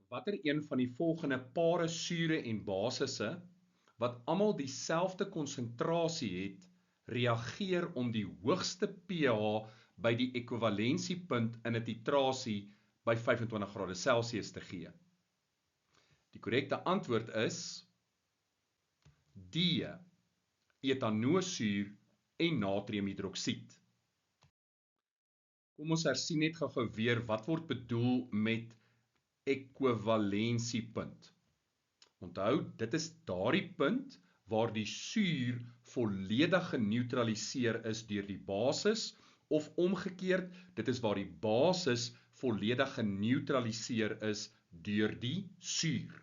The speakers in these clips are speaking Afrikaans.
Watter een van die volgende pare sure en basisse wat almal dieselfde konsentrasie het, reageer om die hoogste pH by die ekwivalensiepunt in 'n titrasie by 25°C te gee? Die korrekte antwoord is D, etanoosuur en natriumhidroksied. Kom ons hersien net gou weer wat word bedoel met ekwivalensiepunt. Onthou, dit is daardie punt waar die suur volledig geneutraliseer is deur die basis, of omgekeerd, dit is waar die basis volledig geneutraliseer is deur die suur.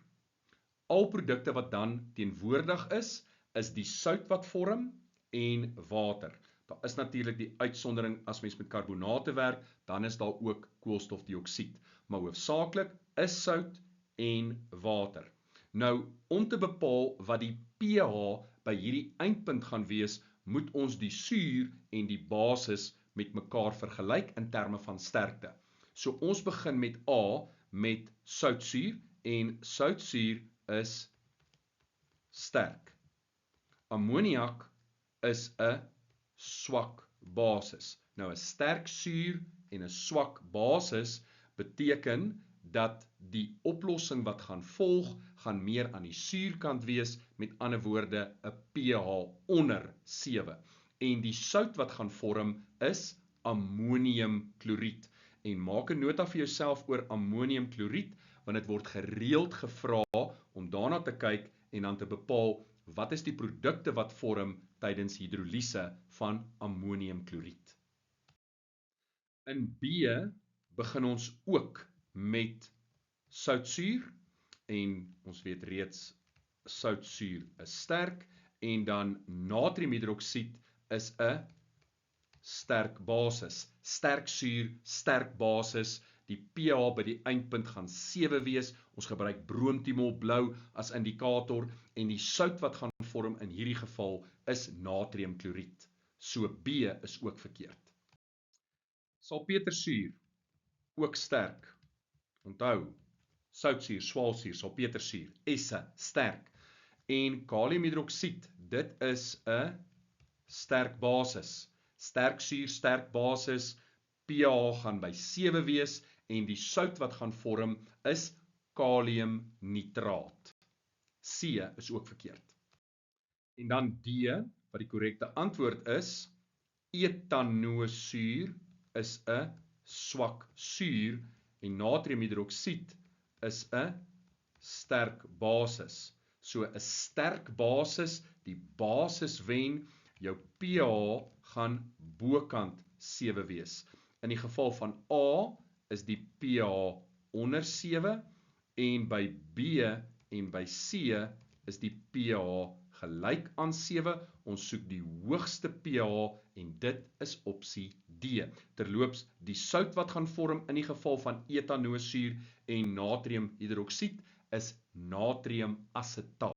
Al produkte wat dan teenwoordig is die sout wat vorm en water. Daar is natuurlik die uitsondering as mens met karbonate werk, dan is daar ook koolstofdioksied. Maar hoofsaaklik is sout en water. Nou, om te bepaal wat die pH by hierdie eindpunt gaan wees, moet ons die suur en die basis met mekaar vergelyk in terme van sterkte. So ons begin met A, met soutsuur, en soutsuur is sterk. Ammoniak is 'n swak basis. Nou 'n sterk suur en 'n swak basis beteken dat die oplossing wat gaan volg, gaan meer aan die suurkant wees, met ander woorde 'n pH onder 7. En die sout wat gaan vorm is ammoniumkloried. En maak 'n nota vir jouself oor ammoniumkloried, want dit word gereeld gevra om daarna te kyk en dan te bepaal wat is die produkte wat vorm tydens hidrolise van ammoniumkloried. In B begin ons ook met soutsuur, en ons weet reeds soutsuur is sterk, en dan natriumhidroksied is 'n sterk basis. Sterk suur, sterk basis, die pH by die eindpunt gaan 7 wees, ons gebruik broomtiemol blou as indikator, en die sout wat gaan vorm in hierdie geval is natriumkloried. So B is ook verkeerd. Salpetersuur, ook sterk. Onthou, soutsuur, swaalsuur, salpetersuur, esse, sterk. En kaliumhidroksied, dit is 'n sterk basis. Sterk suur, sterk basis, pH gaan by 7 wees, en die sout wat gaan vorm is kaliumnitraat. C is ook verkeerd. En dan D, wat die korrekte antwoord is, etanoosuur is 'n swak suur, en natriumhidroksied is 'n sterk basis. So 'n sterk basis, die basis wen, jou pH gaan bokant 7 wees. In die geval van A is die pH onder 7, en by B en by C is die pH gelyk aan 7. Ons soek die hoogste pH, en dit is opsie D. Terloops, die sout wat gaan vorm in die geval van etanoosuur en natriumhidroksied is natriumacetaat.